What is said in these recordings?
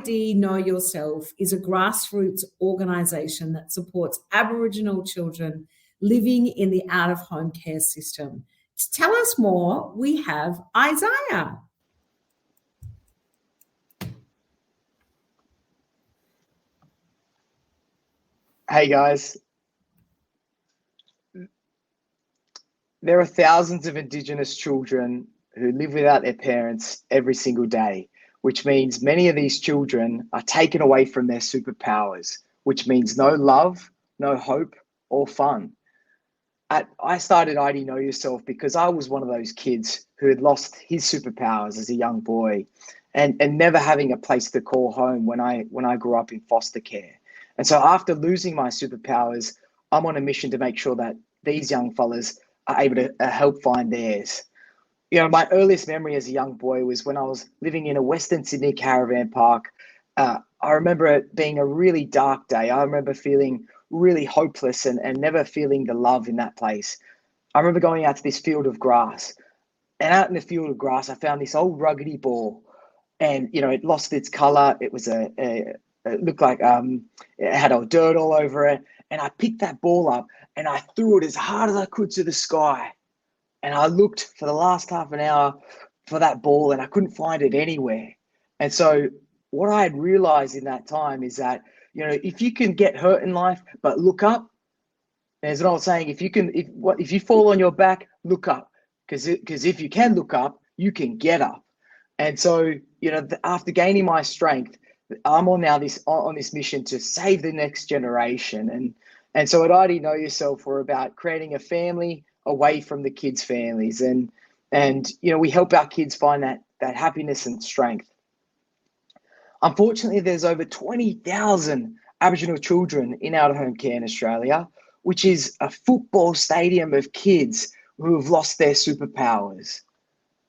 ID Know Yourself is a grassroots organisation that supports Aboriginal children living in the out-of-home care system. To tell us more, we have Isaiah. Hey guys, there are thousands of Indigenous children who live without their parents every single day, which means many of these children are taken away from their superpowers, which means no love, no hope, or fun. I started ID Know Yourself because I was one of those kids who had lost his superpowers as a young boy and never having a place to call home when I grew up in foster care. And so after losing my superpowers, I'm on a mission to make sure that these young fellas are able to help find theirs. You know, my earliest memory as a young boy was when I was living in a Western Sydney caravan park. I remember it being a really dark day. I remember feeling really hopeless and never feeling the love in that place. I remember going out to this field of grass, and out in the field of grass, I found this old ruggedy ball, and you know, it lost its color. It was it looked like it had all dirt all over it, and I picked that ball up and I threw it as hard as I could to the sky. And I looked for the last half an hour for that ball and I couldn't find it anywhere. And so what I had realized in that time is that, you know, if you can get hurt in life, but look up, there's an old saying, if you fall on your back, look up. Because if you can look up, you can get up. And so, you know, after gaining my strength, I'm on this mission to save the next generation. And so at ID Know Yourself, we're about creating a family away from the kids' families. And you know, we help our kids find that happiness and strength. Unfortunately, there's over 20,000 Aboriginal children in out-of-home care in Australia, which is a football stadium of kids who have lost their superpowers.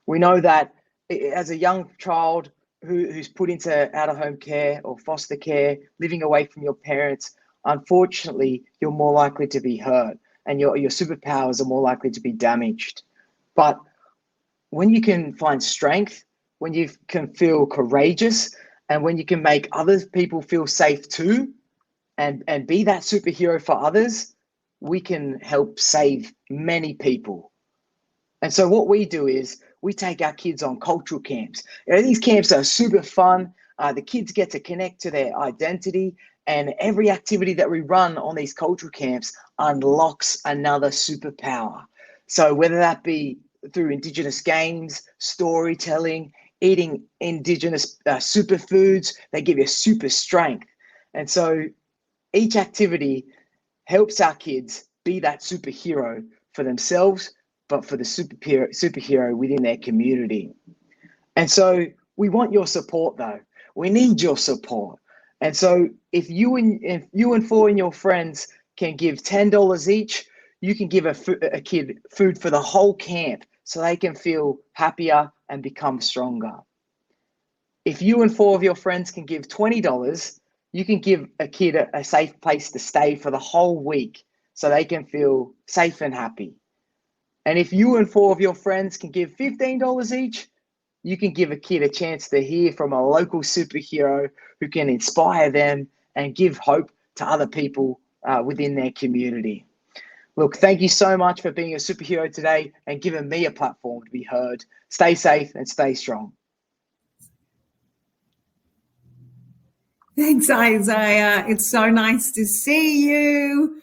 We know that as a young child who's put into out-of-home care or foster care, living away from your parents, unfortunately, you're more likely to be hurt and your superpowers are more likely to be damaged. But when you can find strength, when you can feel courageous, and when you can make other people feel safe too, and be that superhero for others, we can help save many people. And so what we do is we take our kids on cultural camps. You know, these camps are super fun. The kids get to connect to their identity, and every activity that we run on these cultural camps unlocks another superpower. So whether that be through Indigenous games, storytelling, eating Indigenous superfoods, they give you super strength. And so each activity helps our kids be that superhero for themselves, but for the superhero within their community. And so we want your support though. We need your support. And so if you and four of your friends can give $10 each, you can give a kid food for the whole camp so they can feel happier and become stronger. If you and four of your friends can give $20, you can give a kid a safe place to stay for the whole week so they can feel safe and happy. And if you and four of your friends can give $15 each, you can give a kid a chance to hear from a local superhero who can inspire them and give hope to other people within their community. Look, thank you so much for being a superhero today and giving me a platform to be heard. Stay safe and stay strong. Thanks, Isaiah. It's so nice to see you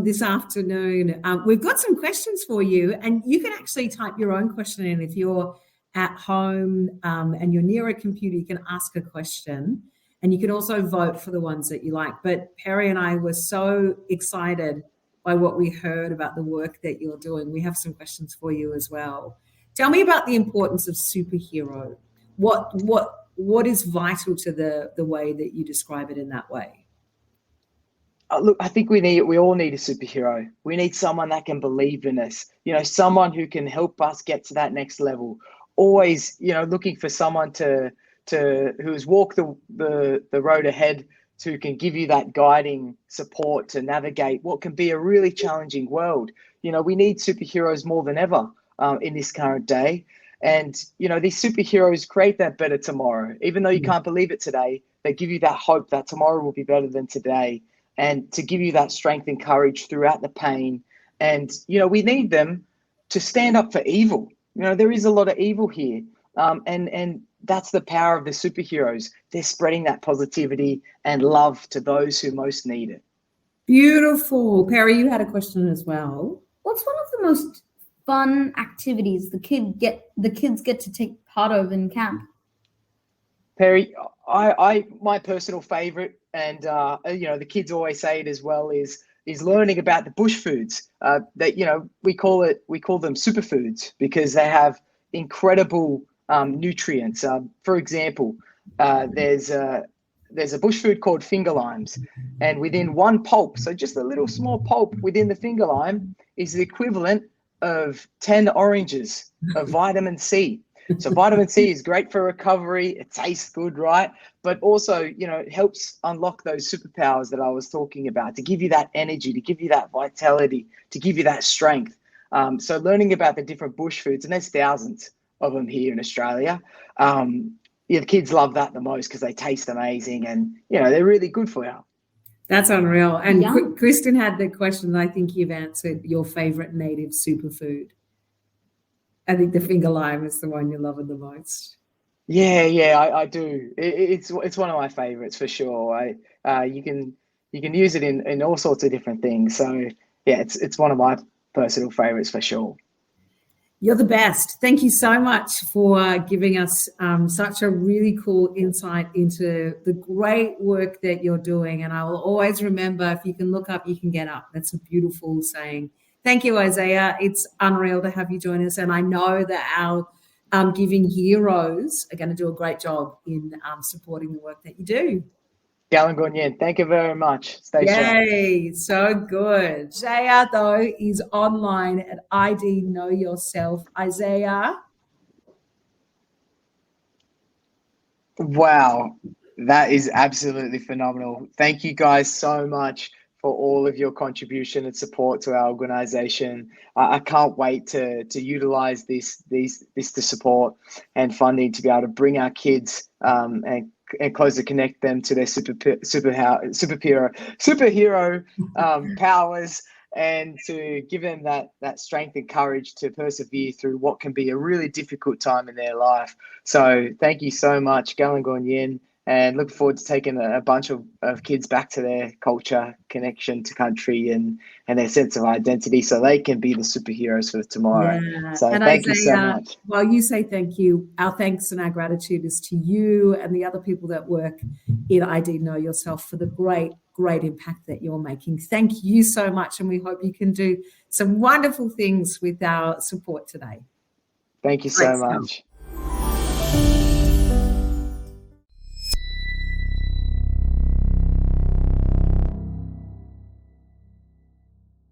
this afternoon. We've got some questions for you, and you can actually type your own question in if you're at home and you're near a computer. You can ask a question, and you can also vote for the ones that you like. But Perry and I were so excited by what we heard about the work that you're doing. We have some questions for you as well. Tell me about the importance of superhero. What is vital to the way that you describe it in that way? Look, I think we all need a superhero. We need someone that can believe in us, you know, someone who can help us get to that next level. Always, you know, looking for someone who has walked the road ahead, who can give you that guiding support to navigate what can be a really challenging world. You know, we need superheroes more than ever in this current day. And, you know, these superheroes create that better tomorrow. Even though you can't believe it today, they give you that hope that tomorrow will be better than today, and to give you that strength and courage throughout the pain. And, you know, we need them to stand up for evil. You know, there is a lot of evil here. And that's the power of the superheroes. They're spreading that positivity and love to those who most need it. Beautiful. Perry, you had a question as well. What's one of the most fun activities the kids get to take part of in camp? Perry, I my personal favorite, and you know, the kids always say it as well, is learning about the bush foods. That, you know, we call them superfoods because they have incredible nutrients. For example, there's a bush food called finger limes, and within one pulp, so just a little small pulp within the finger lime, is the equivalent of 10 oranges of vitamin C. So vitamin C is great for recovery. It tastes good, right? But also, you know, it helps unlock those superpowers that I was talking about, to give you that energy, to give you that vitality, to give you that strength. So learning about the different bush foods, and there's thousands of them here in Australia. Yeah, the kids love that the most because they taste amazing, and, you know, they're really good for you. That's unreal. And Yeah. Kristen had the question, I think you've answered, your favorite native superfood. I think the finger lime is the one you're loving the most. Yeah, I do. It's one of my favorites for sure. You can use it in all sorts of different things. So yeah, it's one of my personal favorites for sure. You're the best. Thank you so much for giving us such a really cool insight into the great work that you're doing. And I will always remember, if you can look up, you can get up. That's a beautiful saying. Thank you, Isaiah. It's unreal to have you join us. And I know that our Giving Heroes are going to do a great job in supporting the work that you do. Galangonyen, thank you very much. Stay strong. Yay, so good. Isaiah, though, is online at ID Know Yourself. Isaiah. Wow, that is absolutely phenomenal. Thank you guys so much for all of your contribution and support to our organization. I can't wait to utilize this to support and funding to be able to bring our kids and closer connect them to their superhero powers, and to give them that strength and courage to persevere through what can be a really difficult time in their life. So thank you so much, Galangonyen, and look forward to taking a bunch of kids back to their culture, connection to country, and their sense of identity, so they can be the superheroes for tomorrow. Yeah. So and thank Isaiah, you so much. While you say thank you, our thanks and our gratitude is to you and the other people that work in ID Know Yourself for the great impact that you're making. Thank you so much, and we hope you can do some wonderful things with our support today. Thank you so much.